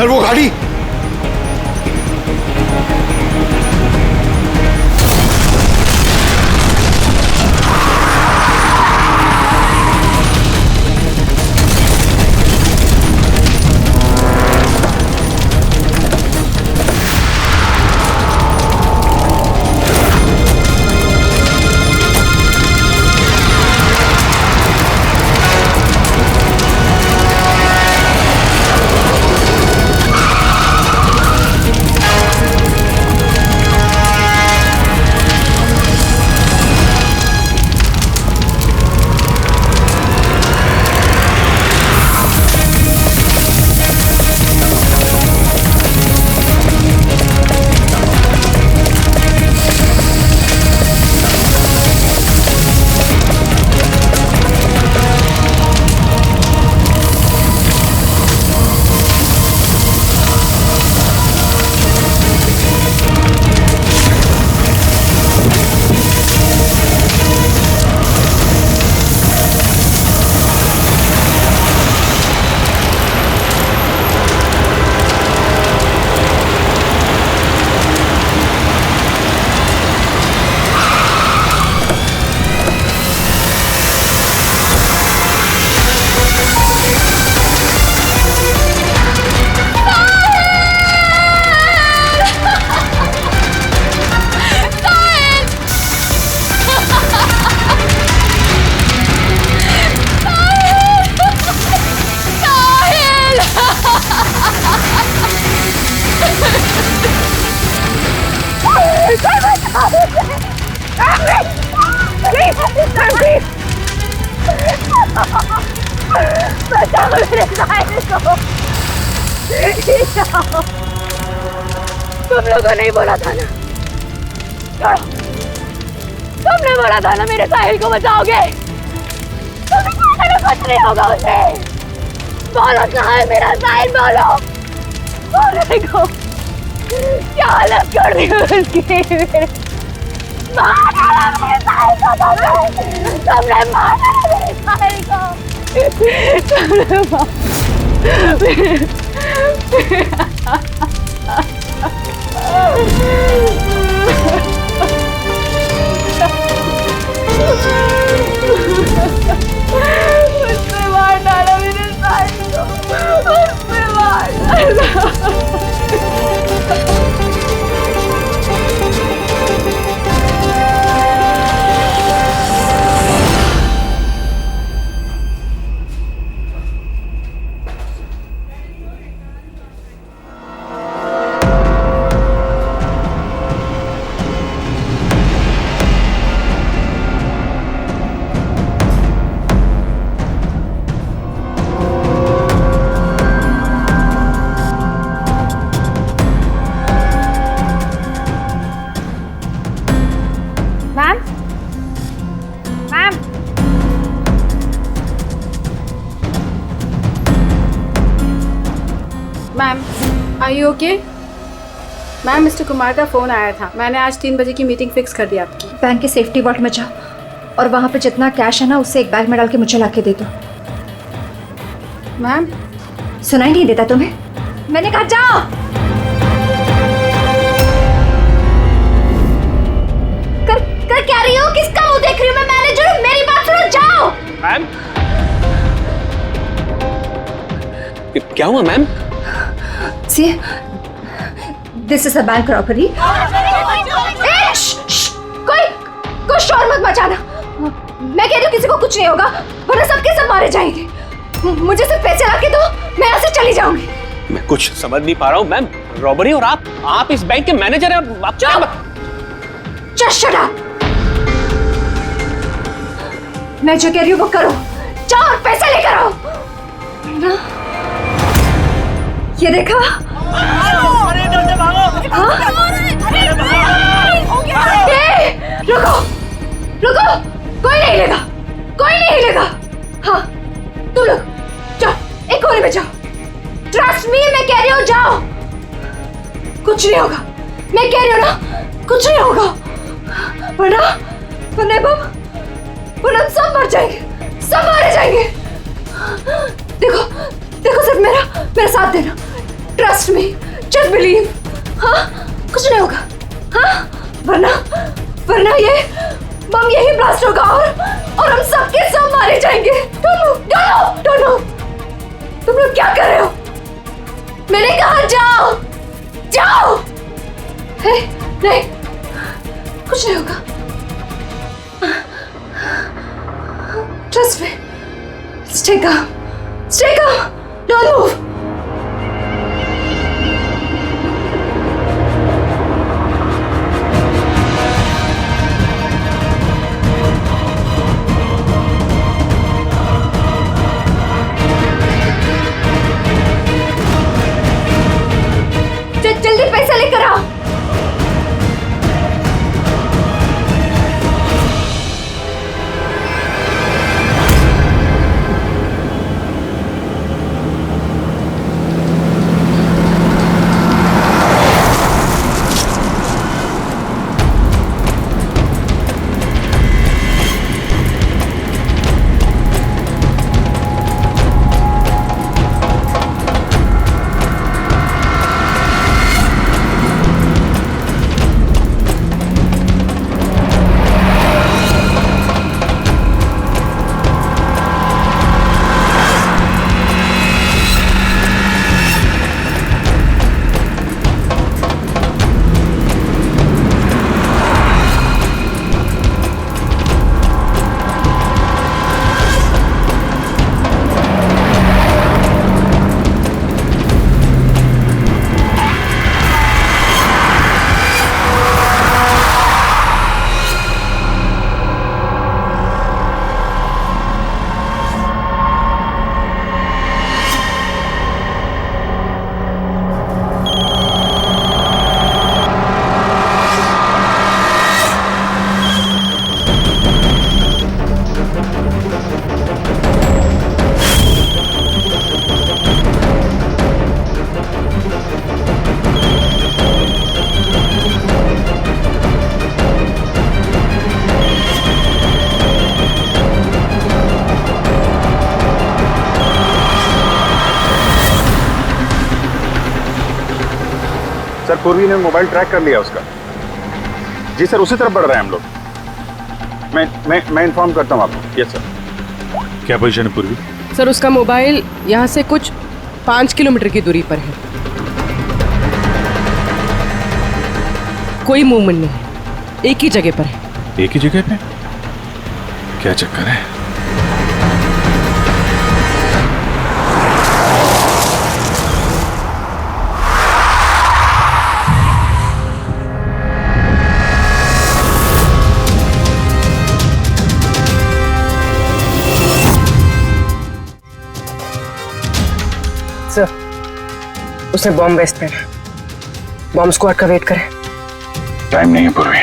Sir वो गाड़ी। बचाओ मेरे साहिल को। तुम लोगों ने बोला था ना, छोड़ो, तुमने बोला था ना मेरे साहिल को बचाओगे। कुछ नहीं होगा उसे। बोलो साहिल, मेरा साहिल बोलो। बोलने को क्या हालत कर दी उसकी। मार डाला मेरे साहिल को। तुमने मार डाला मेरे साहिल को। तुमने उसने मार डाला मेरे साहिल को। उसने मार डाला। Ma'am, are you okay? Ma'am, mister Kumar का फ़ोन आया था। मैंने आज 3 बजे की मीटिंग फिक्स कर दी आपकी। बैंक के सेफ्टी वॉल्ट में जाओ और वहाँ पे जितना कैश है ना उससे एक बैग में डाल के मुझे ला के दे दो। मैम, सुनाई नहीं देता तुम्हें? मैंने कहा जाओ। कर क्या रही हो? किसका मुंह देख रही हो? मैं मैनेजर हूँ, मेरी बात सुनो, जाओ। मैम, क्या हुआ ma'am? See, this is a bank robbery. कोई शोर मत मचाना। मैं कह रही हूँ किसी को कुछ नहीं होगा, वरना सबके सब मारे जाएंगे। मुझे सिर्फ पैसे ला के दो, मैं यहाँ से चली जाऊंगी। मैं कुछ समझ नहीं पा रहा हूँ मैम। रॉबरी और आप इस बैंक के मैनेजर हैं। आप Just shut up. मैं जो कह रही हूँ वो करो। जाओ और पैसे लेकर आओ। ना? ये देखा? रुको, कोई नहीं लेगा, कोई नहीं लेगा। हाँ, तुम लोग जाओ, एक कोने में जाओ। ट्रस्ट मी, मैं कह रही हूँ जाओ। कुछ नहीं होगा, मैं कह रही हूँ ना, कुछ नहीं होगा। वरना सब मर जाएंगे, सब मारे जाएंगे। देखो सिर्फ मेरा साथ देना। Trust me, just believe. हाँ, कुछ नहीं होगा। हाँ, वरना ये बम यही ब्लास्ट होगा और हम सबके सब मारे जाएंगे। Don't move. तुम लोग क्या कर रहे हो? मैंने कहा जाओ। नहीं, कुछ नहीं होगा। Trust me, stay calm, don't move। जल्दी पैसा लेकर आओ। सर, पूर्वी ने मोबाइल ट्रैक कर लिया उसका। जी सर, उसी तरफ बढ़ रहे हैं हम लोग। मैं इन्फॉर्म करता हूँ आपको। Yes sir. क्या पोजीशन है पूर्वी? सर, उसका मोबाइल यहाँ से कुछ 5 किलोमीटर की दूरी पर है। कोई मूवमेंट नहीं है, एक ही जगह पर है। एक ही जगह पे? क्या चक्कर है? सर, उसने बॉम्ब वेस्ट पहना। बॉम्ब स्क्वाड का वेट करें। टाइम नहीं है पूर्वी।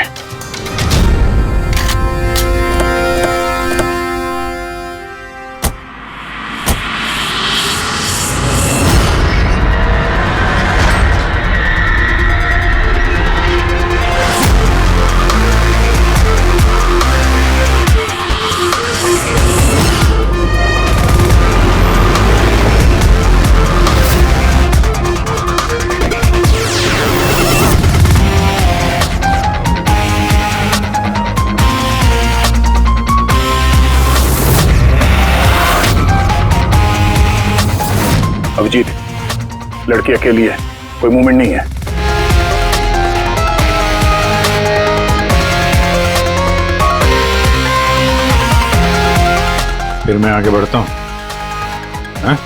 अभिजीत, लड़की अकेली है, कोई मूवमेंट नहीं है। फिर मैं आगे बढ़ता हूं। हाँ?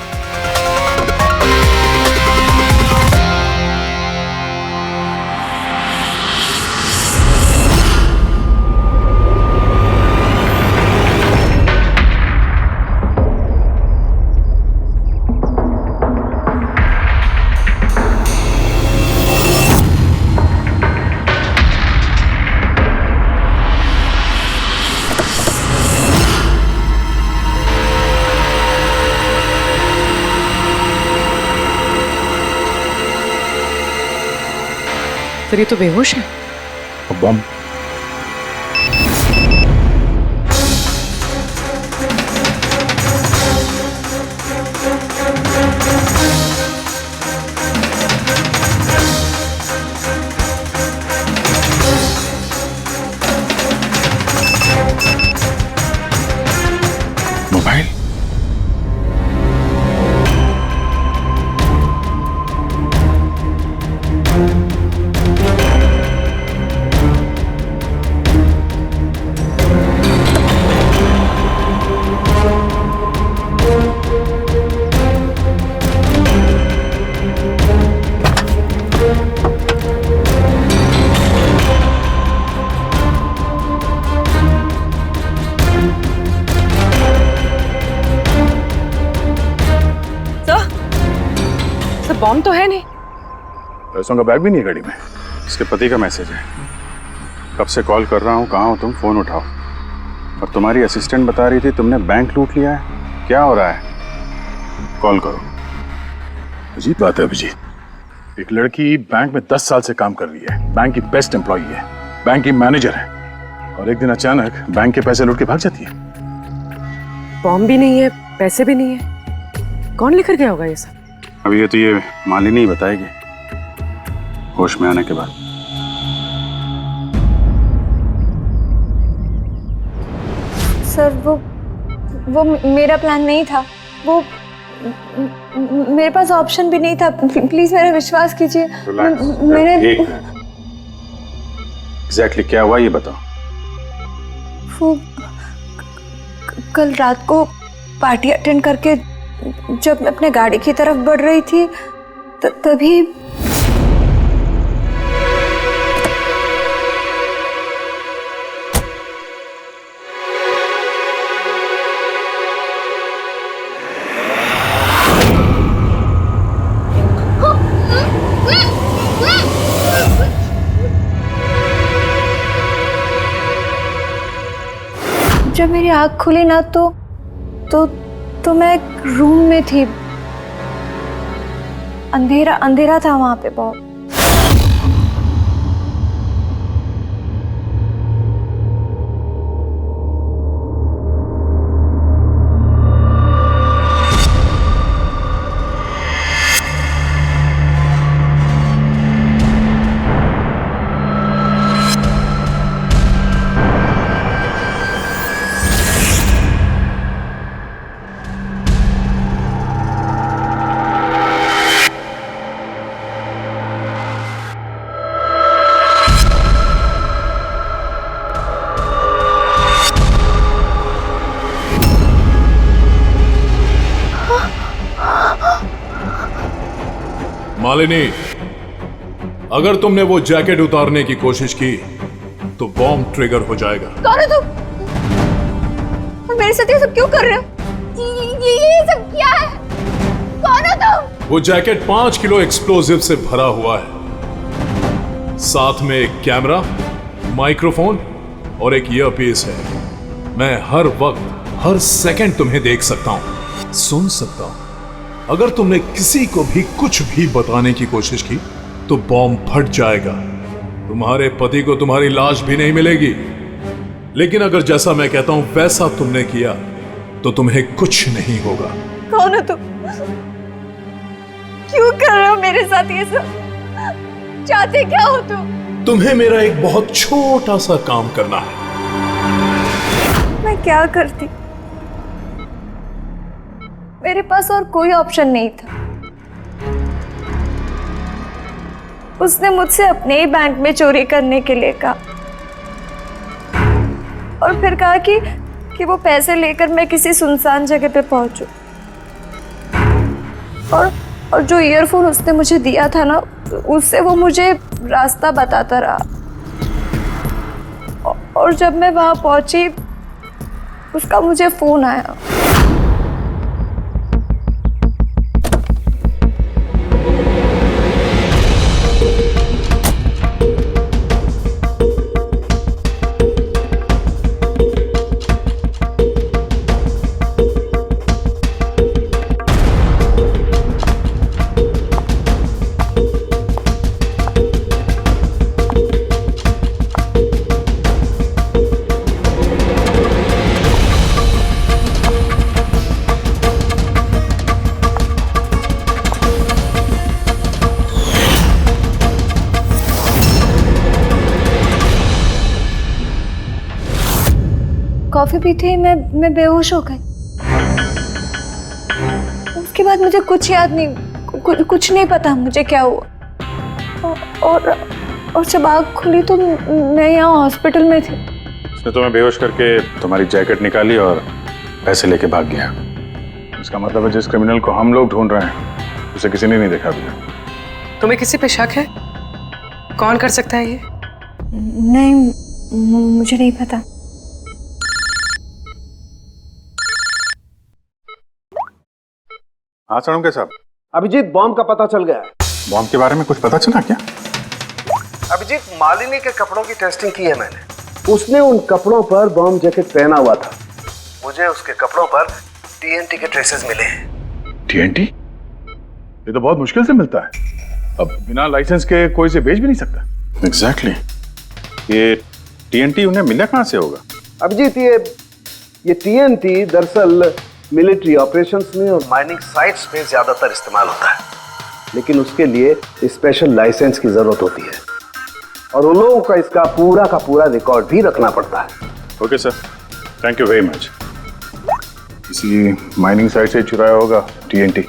सर, ये तो बेहोश है। बम। बॉम्ब तो है नहीं। पैसों का बैग भी नहीं है गाड़ी में। इसके पति का मैसेज है। कब से कॉल कर रहा हूँ, कहाँ हो तुम, फोन उठाओ। और तुम्हारी असिस्टेंट बता रही थी तुमने बैंक लूट लिया है। क्या हो रहा है? कॉल करो। अजीब बात है अभिजीत, एक लड़की बैंक में 10 साल से काम कर रही है, बैंक की बेस्ट एम्प्लॉई है, बैंक की मैनेजर है, और एक दिन अचानक बैंक के पैसे लूट के भाग जाती है। बॉम्ब भी नहीं है, पैसे भी नहीं है, कौन लेकर गया होगा ये सब? अब ये तो ये मालिनी ही बताएगी होश में आने के बाद। सर वो मेरा प्लान नहीं था। वो मेरे पास ऑप्शन भी नहीं था। प्लीज मेरा विश्वास कीजिए। मैंने एग्जैक्टली क्या हुआ ये बताओ। वो कल रात को पार्टी अटेंड करके जब मैं अपने गाड़ी की तरफ बढ़ रही थी तभी जब मेरी आँख खुली ना तो मैं एक रूम में थी। अंधेरा अंधेरा था वहां पे बहुत। मालिनी, अगर तुमने वो जैकेट उतारने की कोशिश की तो बॉम्ब ट्रिगर हो जाएगा। कौन हो तुम? और मेरे साथ ये सब क्यों कर रहे हो? ये सब क्या है? कौन हो तुम? वो जैकेट 5 किलो एक्सप्लोजिव से भरा हुआ है, साथ में एक कैमरा, माइक्रोफोन और एक ईयरपीस है। मैं हर वक्त हर सेकंड तुम्हें देख सकता हूं, सुन सकता हूं। अगर तुमने किसी को भी कुछ भी बताने की कोशिश की तो बॉम्ब फट जाएगा। तुम्हारे पति को तुम्हारी लाश भी नहीं मिलेगी। लेकिन अगर जैसा मैं कहता हूं वैसा तुमने किया तो तुम्हें कुछ नहीं होगा। कौन हो तुम? क्यों कर रहे हो मेरे साथ ये सब? चाहते क्या हो तुम? तुम्हें मेरा एक बहुत छोटा सा काम करना है। मैं क्या करती? मेरे पास और कोई ऑप्शन नहीं था। उसने मुझसे अपने ही बैंक में चोरी करने के लिए कहा और फिर कहा कि वो पैसे लेकर मैं किसी सुनसान जगह पे पहुंचूं। और जो ईयरफोन उसने मुझे दिया था ना, उससे वो मुझे रास्ता बताता रहा। और जब मैं वहां पहुंची उसका मुझे फोन आया। कॉफी पीते ही मैं बेहोश हो गई। उसके बाद मुझे कुछ याद नहीं, कुछ नहीं पता मुझे क्या हुआ। और जब आँख खुली तो मैं यहाँ हॉस्पिटल में थी। उसने तुम्हें बेहोश करके तुम्हारी जैकेट निकाली और पैसे लेके भाग गया। इसका मतलब है जिस क्रिमिनल को हम लोग ढूंढ रहे हैं उसे किसी ने नहीं देखा अभी। तुम्हें किसी पे शक है? कौन कर सकता है ये? नहीं, मुझे नहीं पता। हाँ सड़म के साहब। अभिजीत, बॉम्ब का पता चल गया है। बॉम्ब के बारे में कुछ पता चला क्या? अभिजीत, मालिनी के कपड़ों की टेस्टिंग की है मैंने। उसने उन कपड़ों पर बॉम्ब जैकेट पहना हुआ था। मुझे उसके कपड़ों पर टीएनटी के ट्रेसेस मिले हैं। टीएनटी? ये तो बहुत मुश्किल से मिलता है। अब बिना लाइसेंस के कोई से बेच भी नहीं सकता। एग्जैक्टली। ये टीएनटी उन्हें मिला कहाँ से होगा? अभिजीत, ये टीएनटी दरअसल मिलिट्री ऑपरेशंस में और माइनिंग साइट्स पे ज्यादातर इस्तेमाल होता है, लेकिन उसके लिए स्पेशल लाइसेंस की जरूरत होती है और उन लोगों का इसका पूरा का पूरा रिकॉर्ड भी रखना पड़ता है। Okay sir, thank you very much. किसी माइनिंग साइट से चुराया होगा टीएनटी।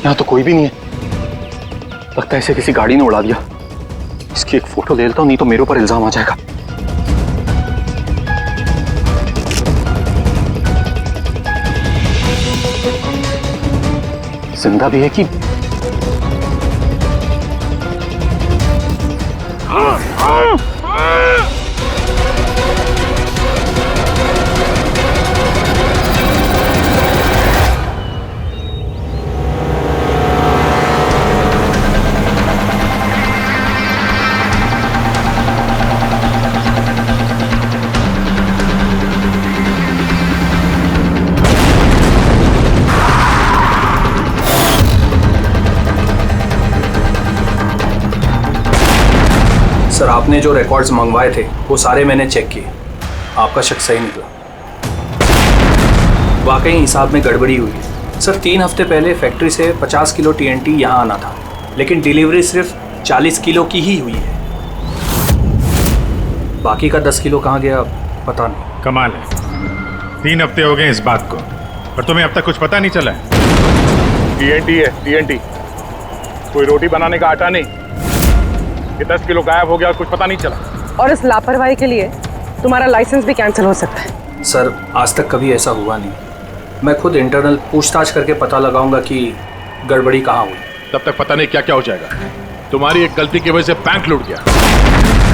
यहाँ तो कोई भी नहीं है। लगता है इसे किसी गाड़ी ने उड़ा दिया। इसकी एक फोटो ले लेता हूँ, नहीं तो मेरे ऊपर इल्जाम आ जाएगा। जिंदा भी है कि सर, आपने जो रिकॉर्ड्स मंगवाए थे वो सारे मैंने चेक किए। आपका शक सही निकला। वाकई हिसाब में गड़बड़ी हुई है। सर, 3 हफ्ते पहले फैक्ट्री से 50 किलो टीएनटी यहाँ आना था, लेकिन डिलीवरी सिर्फ 40 किलो की ही हुई है। बाकी का 10 किलो कहाँ गया पता नहीं। कमाल है, 3 हफ्ते हो गए इस बात को और तुम्हें अब तक कुछ पता नहीं चला है। टीएनटी है, टीएनटी, कोई रोटी बनाने का आटा नहीं। ये 10 किलो गायब हो गया और कुछ पता नहीं चला। और इस लापरवाही के लिए तुम्हारा लाइसेंस भी कैंसिल हो सकता है। सर, आज तक कभी ऐसा हुआ नहीं। मैं खुद इंटरनल पूछताछ करके पता लगाऊंगा कि गड़बड़ी कहाँ हुई। तब तक पता नहीं क्या क्या हो जाएगा। तुम्हारी एक गलती की वजह से बैंक लूट गया,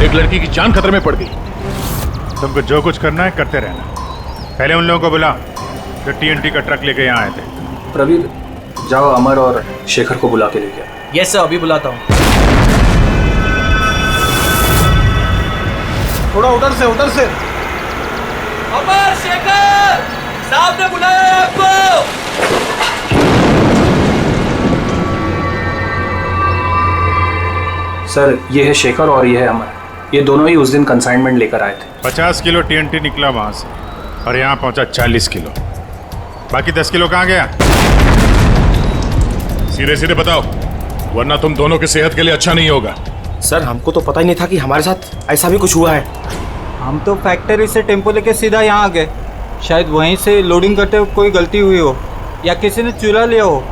एक लड़की की जान खतरे में पड़ गई। तुमको जो कुछ करना है करते रहना। पहले उन लोगों को बुला जो टीएनटी का ट्रक लेके यहाँ आए थे। प्रवीण, जाओ अमर और शेखर को बुला के लेके आओ। यस सर, अभी बुलाता हूँ। थोड़ा उधर से अमर, शेखर साहब ने बुलाया है आपको। सर, ये है शेखर और ये है अमर। ये दोनों ही उस दिन कंसाइनमेंट लेकर आए थे। 50 किलो टीएनटी निकला वहां से और यहाँ पहुंचा 40 किलो। बाकी 10 किलो कहाँ गया? सीधे सीधे बताओ, वरना तुम दोनों की सेहत के लिए अच्छा नहीं होगा। सर, हमको तो पता ही नहीं था कि हमारे साथ ऐसा भी कुछ हुआ है। हम तो फैक्ट्री से टेम्पो लेके सीधा यहाँ आ गए। शायद वहीं से लोडिंग करते वक्त कोई गलती हुई हो या किसी ने चुरा लिया हो।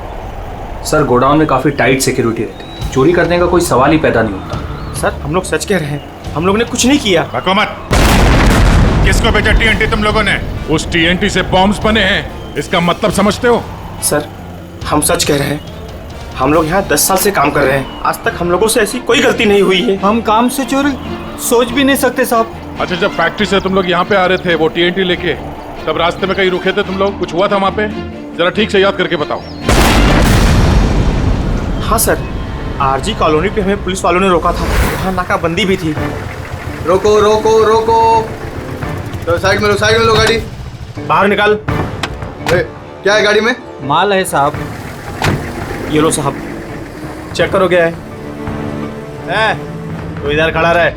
सर, गोडाउन में काफ़ी टाइट सिक्योरिटी रहती है। चोरी करने का कोई सवाल ही पैदा नहीं होता। सर, हम लोग सच कह रहे हैं। हम लोग ने कुछ नहीं किया। बको मत। किसको भेजा टीएनटी तुम लोगों ने? उस टीएनटी से बॉम्ब्स बने हैं, इसका मतलब समझते हो? सर हम सच कह रहे हैं, हम लोग यहाँ 10 साल से काम कर रहे हैं, आज तक हम लोगों से ऐसी कोई गलती नहीं हुई है। हम काम से चोरी सोच भी नहीं सकते साहब। अच्छा, जब फैक्ट्री से तुम लोग यहाँ पे आ रहे थे वो टीएनटी लेके, तब रास्ते में कहीं रुके थे तुम लोग? कुछ हुआ था वहाँ पे? जरा ठीक से याद करके बताओ। हाँ सर, आरजी कॉलोनी पे हमें पुलिस वालों ने रोका था, वहाँ नाकाबंदी भी थी। रोको रोको रोको, तो साइड में लो गाड़ी। बाहर निकाल। क्या है गाड़ी में? माल है साहब। ये लो साहब, चेक करो क्या है। तो इधर खड़ा रहे।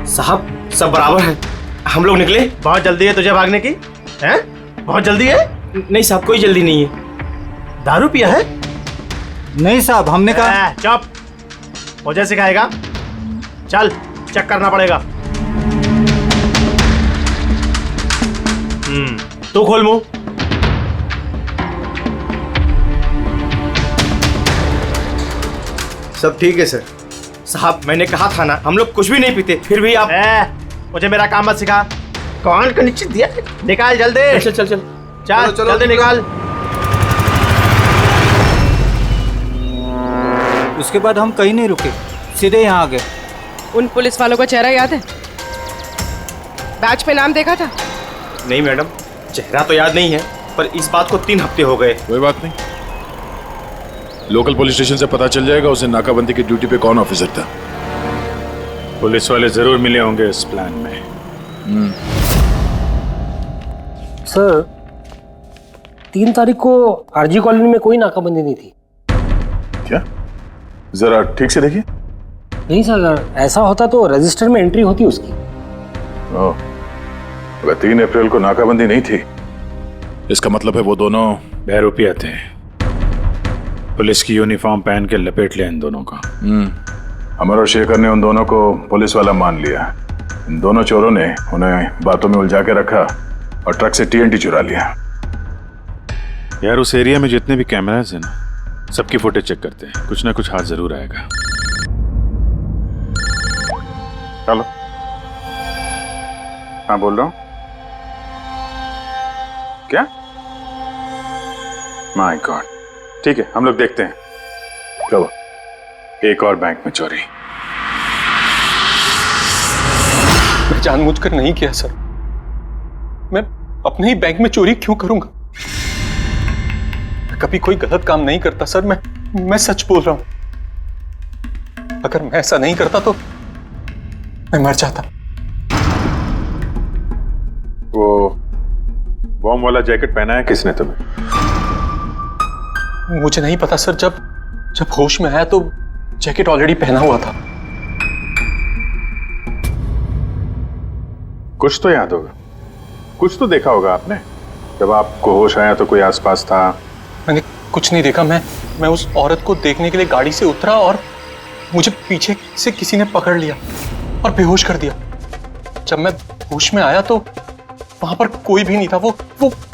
साहब सब बराबर है, हम लोग निकले। बहुत जल्दी है तुझे भागने की? हैं? बहुत जल्दी है? नहीं साहब, कोई जल्दी नहीं है। दारू पिया है? नहीं साहब, हमने कहा। चुप, मुझे सिखाएगा? चल चेक करना पड़ेगा। तू खोल मुंह। सब ठीक है सर। साहब मैंने कहा था ना, हम लोग कुछ भी नहीं पीते, फिर भी आप मुझे मेरा काम मत सिखा। कौन का नीचे दिया? निकाल जल्दी। चल चल चल चल, चलो, जल्दी निकाल। उसके बाद हम कहीं नहीं रुके, सीधे यहाँ आ गए। उन पुलिस वालों का चेहरा याद है? बैच पे नाम देखा था? नहीं मैडम, चेहरा तो याद नहीं है, पर इस बात को 3 हफ्ते हो गए। कोई बात नहीं, लोकल पुलिस स्टेशन से पता चल जाएगा उसे नाकाबंदी की ड्यूटी पे कौन ऑफिसर था। पुलिस वाले जरूर मिले होंगे इस प्लान में। सर 3 तारीख को आरजी कॉलोनी में कोई नाकाबंदी नहीं थी। क्या? जरा ठीक से देखिए। नहीं सर, अगर ऐसा होता तो रजिस्टर में एंट्री होती उसकी। ओह, अगर 3 अप्रैल को नाकाबंदी नहीं थी, इसका मतलब है वो दोनों बहरूपिया थे। पुलिस की यूनिफॉर्म पहन के लपेट लिया इन दोनों का। अमर और शेखर ने उन दोनों को पुलिस वाला मान लिया। इन दोनों चोरों ने उन्हें बातों में उलझा के रखा और ट्रक से टीएनटी चुरा लिया। यार उस एरिया में जितने भी कैमरास हैं ना, सबकी फुटेज चेक करते हैं, कुछ ना कुछ हाथ जरूर आएगा। हेलो, हाँ बोल रहा हूँ। क्या? माय गॉड, ठीक है हम लोग देखते हैं। चलो, एक और बैंक में चोरी। मैं जानबूझकर नहीं किया सर, मैं अपने ही बैंक में चोरी क्यों करूंगा? मैं कभी कोई गलत काम नहीं करता सर, मैं सच बोल रहा हूं। अगर मैं ऐसा नहीं करता तो मैं मर जाता। वो बॉम्ब वाला जैकेट पहना है किसने तुम्हें? मुझे नहीं पता सर, जब होश में आया तो जैकेट ऑलरेडी पहना हुआ था। कुछ तो याद होगा, कुछ तो देखा होगा आपने। जब आपको होश आया तो कोई आसपास था? मैंने कुछ नहीं देखा। मैं उस औरत को देखने के लिए गाड़ी से उतरा और मुझे पीछे से किसी ने पकड़ लिया और बेहोश कर दिया। जब मैं होश में आया तो वहां पर कोई भी नहीं था। वो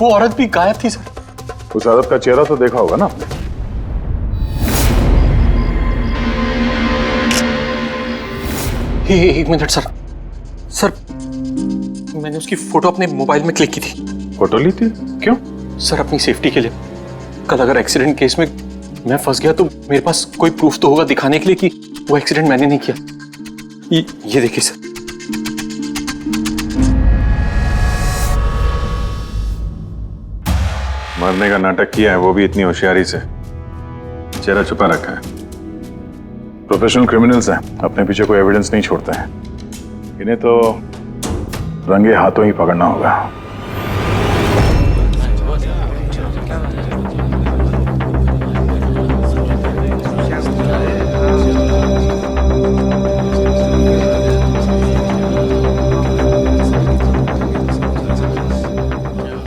औरत भी गायब थी सर। उस औरत का चेहरा तो देखा होगा ना आपने? एक मिनट सर, मैंने उसकी फोटो अपने मोबाइल में क्लिक की थी। फोटो ली थी? क्यों? सर अपनी सेफ्टी के लिए। कल अगर एक्सीडेंट केस में मैं फंस गया तो मेरे पास कोई प्रूफ तो होगा दिखाने के लिए कि वो एक्सीडेंट मैंने नहीं किया। ये देखिए सर। मरने का नाटक किया है, वो भी इतनी होशियारी से। चेहरा छुपा रखा है। प्रोफेशनल क्रिमिनल्स हैं, अपने पीछे कोई एविडेंस नहीं छोड़ते हैं। इन्हें तो रंगे हाथों ही पकड़ना होगा।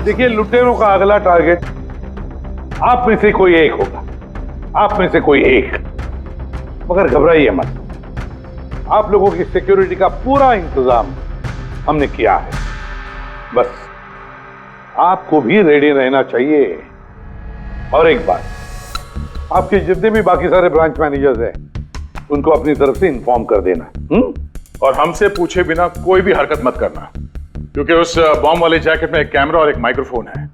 देखिए, लुटेरों का अगला टारगेट आप में से कोई एक होगा, आप में से कोई एक। मगर घबराइए मत, आप लोगों की सिक्योरिटी का पूरा इंतजाम हमने किया है। बस आपको भी रेडी रहना चाहिए। और एक बात, आपके जितने भी बाकी सारे ब्रांच मैनेजर्स हैं उनको अपनी तरफ से इन्फॉर्म कर देना। और हमसे पूछे बिना कोई भी हरकत मत करना, क्योंकि उस बॉम्ब वाले जैकेट में एक कैमरा और एक माइक्रोफोन है।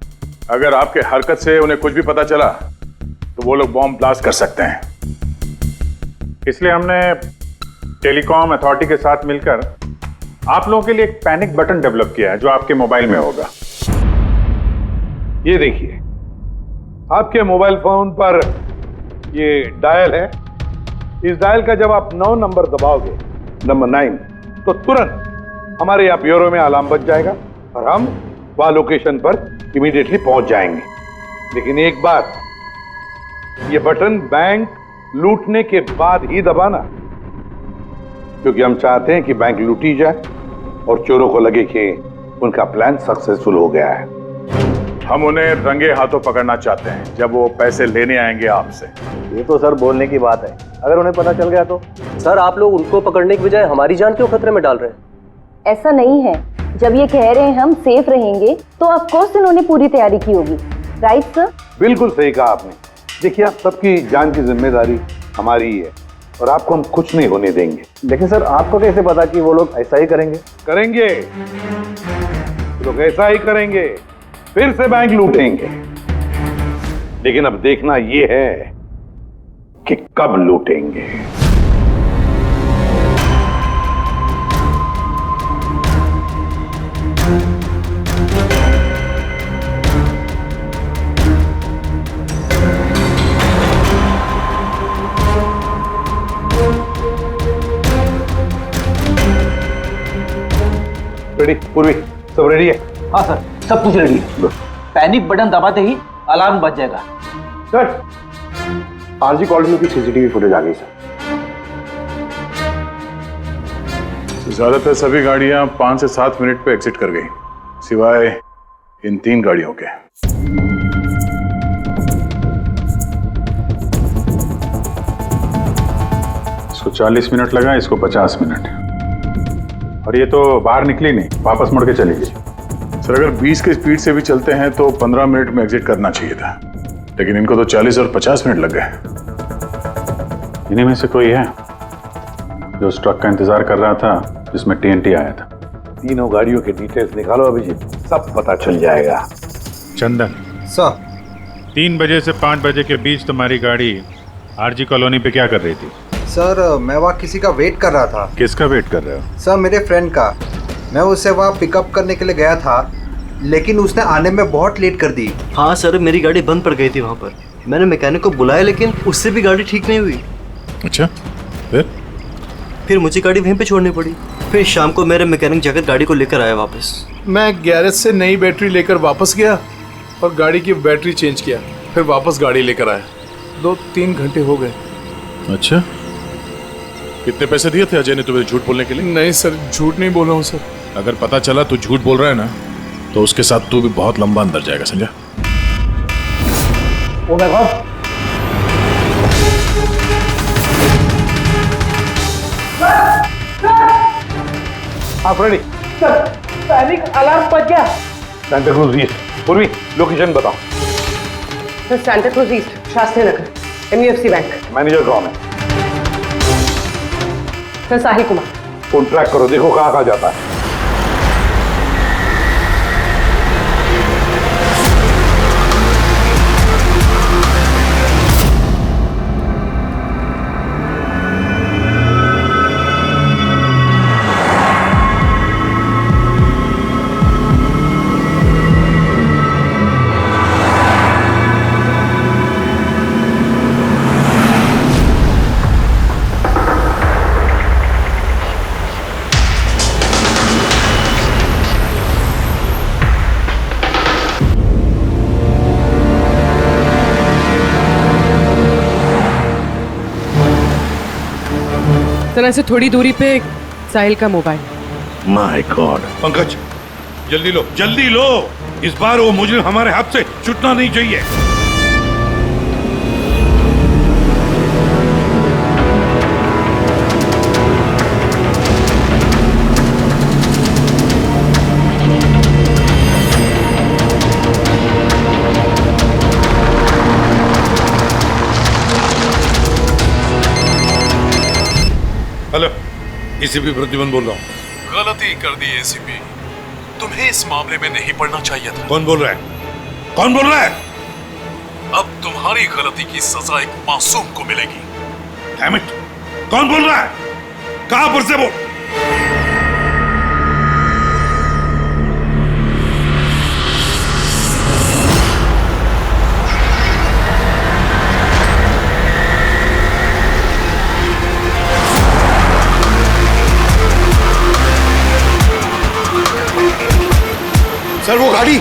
अगर आपके हरकत से उन्हें कुछ भी पता चला तो वो लोग बॉम्ब ब्लास्ट कर सकते हैं। इसलिए हमने टेलीकॉम अथॉरिटी के साथ मिलकर आप लोगों के लिए एक पैनिक बटन डेवलप किया है जो आपके मोबाइल में होगा। ये देखिए, आपके मोबाइल फोन पर ये डायल है। इस डायल का जब आप 9 नंबर दबाओगे, नंबर 9, तो तुरंत हमारे यहाँ ब्यूरो में अलार्म बज जाएगा और हम वहां लोकेशन पर इमीडिएटली पहुंच जाएंगे। लेकिन एक बात, ये बटन बैंक लूटने के बाद ही दबाना, क्योंकि हम चाहते हैं कि बैंक लूटी जाए और चोरों को लगे कि उनका प्लान सक्सेसफुल हो गया है। हम उन्हें रंगे हाथों पकड़ना चाहते हैं जब वो पैसे लेने आएंगे आपसे। ये तो सर बोलने की बात है, अगर उन्हें पता चल गया तो? सर आप लोग उनको पकड़ने की बजाय हमारी जान क्यों खतरे में डाल रहे हैं? ऐसा नहीं है, जब ये कह रहे हैं हम सेफ रहेंगे तो ऑफ कोर्स इन्होंने पूरी तैयारी की होगी। Right sir? बिल्कुल सही कहा आपने। देखिए, आप सबकी जान की जिम्मेदारी हमारी ही है और आपको हम कुछ नहीं होने देंगे। लेकिन सर आपको कैसे पता कि वो लोग ऐसा ही करेंगे? करेंगे, लोग ऐसा ही करेंगे, फिर से बैंक लूटेंगे। लेकिन अब देखना ये है कि कब लूटेंगे। रेडी पूर्वी, सब रेडी है? हाँ सर, सब कुछ रेडी है। पैनिक बटन दबाते ही अलार्म बज जाएगा। सर, आरजी कॉलोनी की सीसीटीवी फुटेज आ गई सर। ज्यादातर सभी गाड़ियां 5 से 7 मिनट पे एग्जिट कर गई, सिवाय इन 3 गाड़ियों के। इसको 40 मिनट लगा, इसको 50 मिनट। और ये तो बाहर निकली नहीं, वापस मुड़ के चली गई। सर, अगर 20 की स्पीड से भी चलते हैं तो 15 मिनट में एग्जिट करना चाहिए था, लेकिन इनको तो 40 और 50 मिनट लग गए। इन्हीं में से कोई है जो उस ट्रक का इंतजार कर रहा था जिसमें TNT आया था? तीनों गाड़ियों के डिटेल्स निकालो अभिजीत, सब पता चल जाएगा। चंदन सर, 3 बजे से 5 बजे के बीच तुम्हारी गाड़ी आरजी कॉलोनी पे क्या कर रही थी? सर मैं वहाँ किसी का वेट कर रहा था। किसका वेट कर रहे हो? सर मेरे फ्रेंड का। मैं उसे वहाँ पिकअप करने के लिए गया था, लेकिन उसने आने में बहुत लेट कर दी। हाँ सर, मेरी गाड़ी बंद पड़ गई थी वहाँ पर। मैंने मैकेनिक को बुलाया लेकिन उससे भी गाड़ी ठीक नहीं हुई। अच्छा, फिर मुझे गाड़ी वहीं पे छोड़नी पड़ी। फिर शाम को मेरे मैकेनिक जाकर गाड़ी को लेकर आया वापस। मैं गैरेज से नई बैटरी लेकर वापस गया और गाड़ी की बैटरी चेंज किया, फिर वापस गाड़ी लेकर आया। 2-3 घंटे हो गए। अच्छा, कितने पैसे दिए थे अजय ने तुम्हें झूठ बोलने के लिए? नहीं सर, झूठ नहीं बोला हूँ सर। अगर पता चला तू झूठ बोल रहा है ना, तो उसके साथ तू भी बहुत लंबा अंदर जाएगा, समझा? Oh my God! आप रेडी? सर, पैनिक अलार्म बज गया। सेंटा क्रूज ईस्ट। पूर्वी, लोकेशन बताओ। Sir Santa Cruz east, Shastri Nagar, MUFC bank. Manager कौन है? Sir Sahil Kumar. Phone track करो, देखो कहाँ कहाँ जाता है। तरह से थोड़ी दूरी पे साहिल का मोबाइल। My God. पंकज, जल्दी लो। इस बार वो मुजरिम हमारे हाथ से छूटना नहीं चाहिए। हेलो, एसीपी प्रद्युमन बोल रहा हूँ। गलती कर दी एसीपी, तुम्हें इस मामले में नहीं पड़ना चाहिए था। कौन बोल रहा है? कौन बोल रहा है? अब तुम्हारी गलती की सजा एक मासूम को मिलेगी। Damn it! कौन बोल रहा है? कहां पर से बोल? सर वो गाड़ी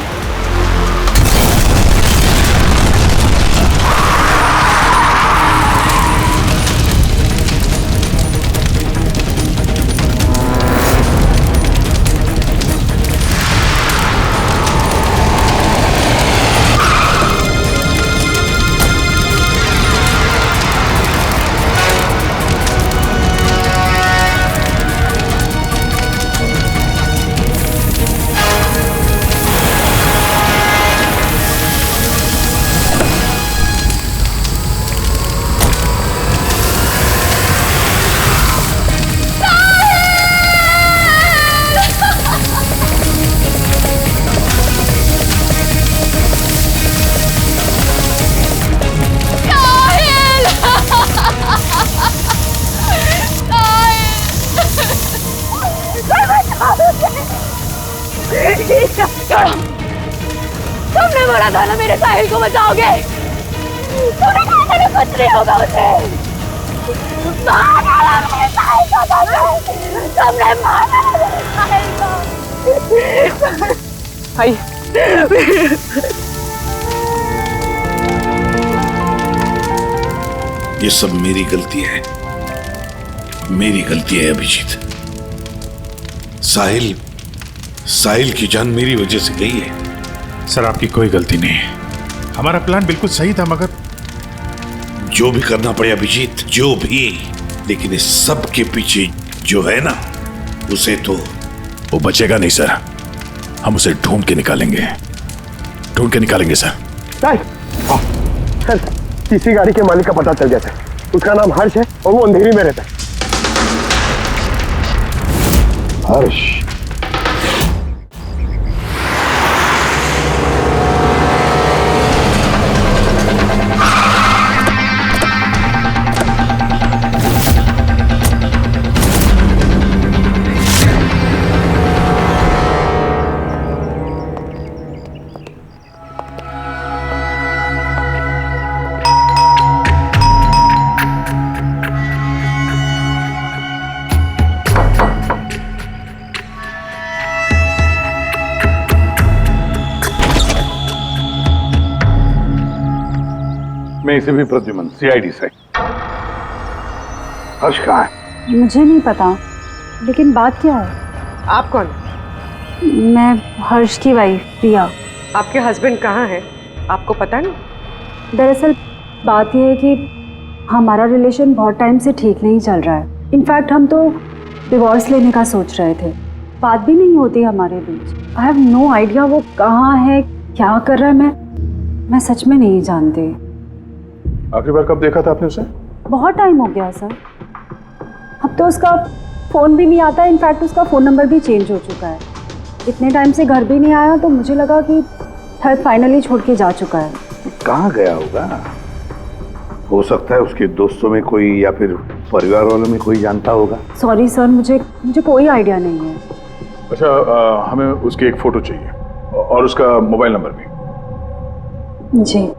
तुमने बोला था ना मेरे साहिल को बचाओगे। तुमने कहा था ना कुछ नहीं होगा उसे। मार डाला मेरे साहिल को बचाओ। तुमने मार डाला मेरे साहिल को। आई ये सब मेरी गलती है, मेरी गलती है अभिजीत। साहिल की जान मेरी वजह से गई है। सर आपकी कोई गलती नहीं है, हमारा प्लान बिल्कुल सही था, मगर जो भी करना पड़े अभिजीत, जो भी, लेकिन इस सब के पीछे जो है ना, उसे तो वो बचेगा नहीं सर। हम उसे ढूंढ के निकालेंगे सर। सर किसी गाड़ी के मालिक का पता चल गया सर। उसका नाम हर्ष है और वो अंधेरी में रहता है। हर्ष? मैं इसे भी प्रद्युमन, सीआईडी से। हर्ष कहाँ है? मुझे नहीं पता, लेकिन बात क्या है? आप कौन? मैं हर्ष की वाइफ प्रिया। आपके हस्बैंड कहाँ हैं? आपको पता नहीं? दरअसल बात यह है कि हमारा रिलेशन बहुत टाइम से ठीक नहीं चल रहा है। इनफैक्ट हम तो डिवोर्स लेने का सोच रहे थे, बात भी नहीं होती हमारे बीच। आई हैव नो आइडिया वो कहाँ है, क्या कर रहा है, मैं सच में नहीं जानती। आखिरी बार कब देखा था आपने उसे? बहुत टाइम हो गया सर। अब तो उसका फ़ोन भी नहीं आता, इनफैक्ट उसका फ़ोन नंबर भी चेंज हो चुका है। इतने टाइम से घर भी नहीं आया, तो मुझे लगा कि शायद फाइनली छोड़ के जा चुका है। कहाँ गया होगा? हो सकता है उसके दोस्तों में कोई या फिर परिवार वालों में कोई जानता होगा। सॉरी सर, मुझे कोई आइडिया नहीं है। अच्छा, हमें उसकी एक फ़ोटो चाहिए और उसका मोबाइल नंबर भी। जी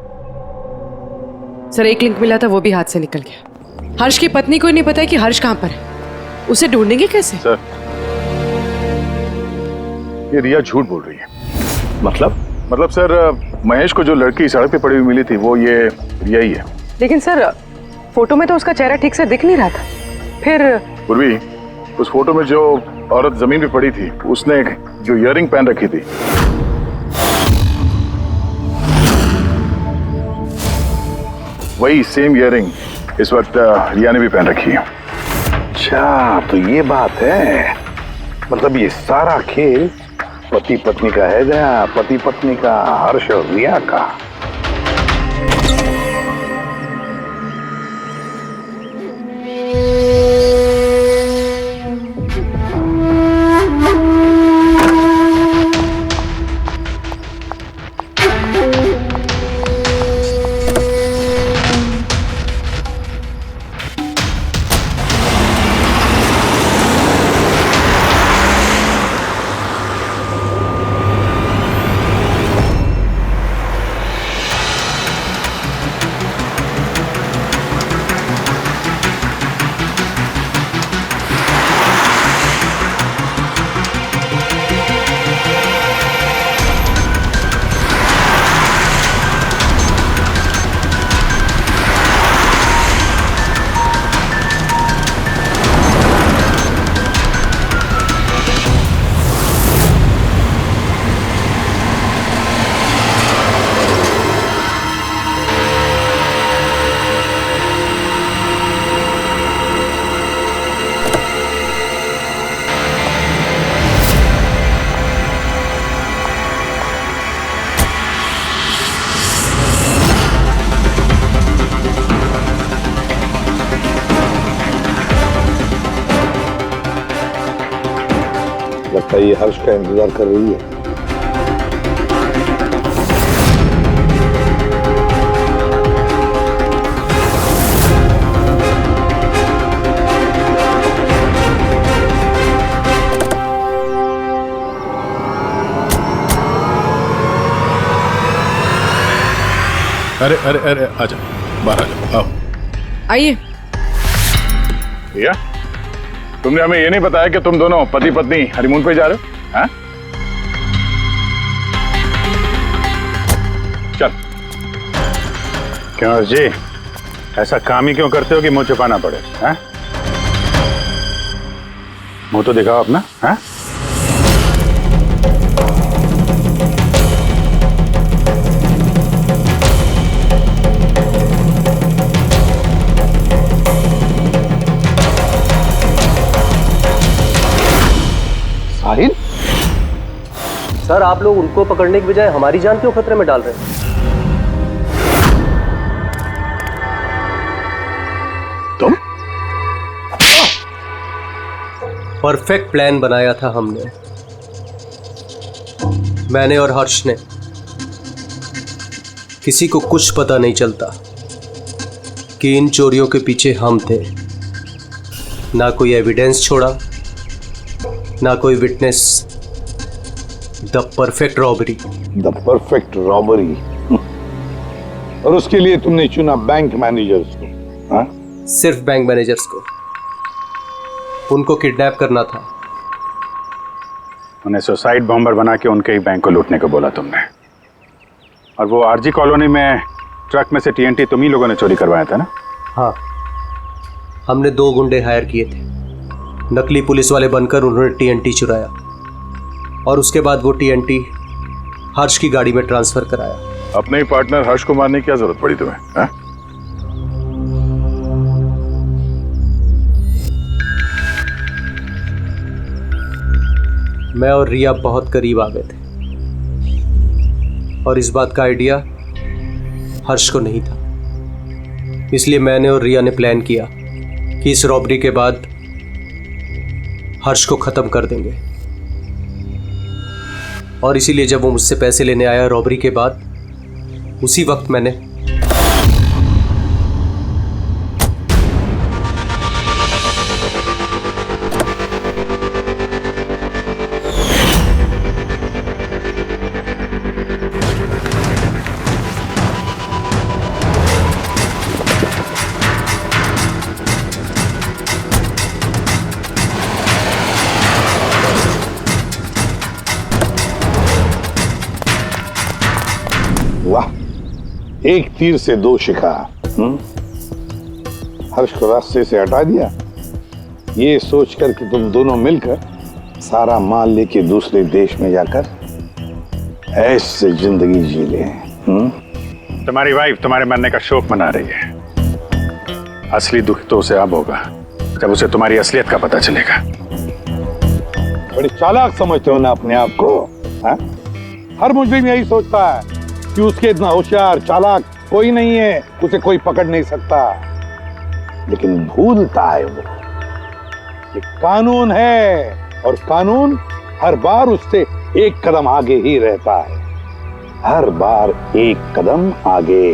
सर, एक लिंक मिला था, वो भी हाथ से निकल गया। हर्ष की पत्नी को नहीं पता है कि हर्ष कहाँ पर है। उसे ढूंढेंगे कैसे? सर, ये रिया झूठ बोल रही है। मतलब सर, महेश को जो लड़की सड़क पे पड़ी हुई मिली थी, वो ये रिया ही है। लेकिन सर, फोटो में तो उसका चेहरा ठीक से दिख नहीं रहा था। फिर पूर्वी, उस फोटो में जो औरत जमीन पे पड़ी थी, उसने जो इयररिंग पहन रखी थी, वही सेम इयररिंग इस वक्त रिया ने भी पहन रखी है। अच्छा, तो ये बात है। मतलब ये सारा खेल पति पत्नी का है गया, पति पत्नी का, हर्ष और रिया का। लगता है ये हर्ष का इंतजार कर रही है। अरे अरे अरे आजा, बाहर आ जाओ, आओ। आइए। भैया, तुमने हमें ये नहीं बताया कि तुम दोनों पति पत्नी हनीमून पे जा रहे हो? हाँ? चल। क्यों जी, ऐसा काम ही क्यों करते हो कि मुंह छुपाना पड़े? हाँ? मुंह तो दिखाओ अपना। हाँ? साहिल? सर, आप लोग उनको पकड़ने की बजाय हमारी जान क्यों खतरे में डाल रहे हैं? तुम? परफेक्ट प्लान बनाया था हमने, मैंने और हर्ष ने। किसी को कुछ पता नहीं चलता कि इन चोरियों के पीछे हम थे। ना कोई एविडेंस छोड़ा, ना कोई witness. The perfect robbery. The perfect robbery. और उसके लिए तुमने चुना बैंक मैनेजर्स को? हाँ? सिर्फ बैंक मैनेजर्स को। उनको किडनैप करना था। उन्हें सुसाइड बॉम्बर बना के उनके ही बैंक को लूटने को बोला तुमने। और वो आरजी कॉलोनी में ट्रक में से टीएनटी तुम ही लोगों ने चोरी करवाया था ना? हाँ, हमने 2 गुंडे हायर किए थे। नकली पुलिस वाले बनकर उन्होंने टीएनटी चुराया और उसके बाद वो टीएनटी हर्ष की गाड़ी में ट्रांसफर कराया। अपने ही पार्टनर हर्ष को मारने की क्या जरूरत पड़ी तुम्हें? हाँ? मैं और रिया बहुत करीब आ गए थे और इस बात का आइडिया हर्ष को नहीं था। इसलिए मैंने और रिया ने प्लान किया कि इस रॉबरी के बाद हर्ष को खत्म कर देंगे। और इसीलिए जब वो मुझसे पैसे लेने आया रॉबरी के बाद, उसी वक्त मैंने वाह, एक तीर से 2 शिकार। हर्ष को रास्ते से हटा दिया, ये सोचकर कि तुम दोनों मिलकर सारा माल लेके दूसरे देश में जाकर ऐसे जिंदगी जी ले। तुम्हारी वाइफ तुम्हारे मरने का शोक मना रही है। असली दुख तो उसे अब होगा जब उसे तुम्हारी असलियत का पता चलेगा। बड़ी चालाक समझते हो ना अपने आप को? हा? हर मुजरिम यही सोचता है कि उसके इतना होशियार चालाक कोई नहीं है, उसे कोई पकड़ नहीं सकता। लेकिन भूलता है वो कि कानून है और कानून हर बार उससे एक कदम आगे ही रहता है, हर बार एक कदम आगे।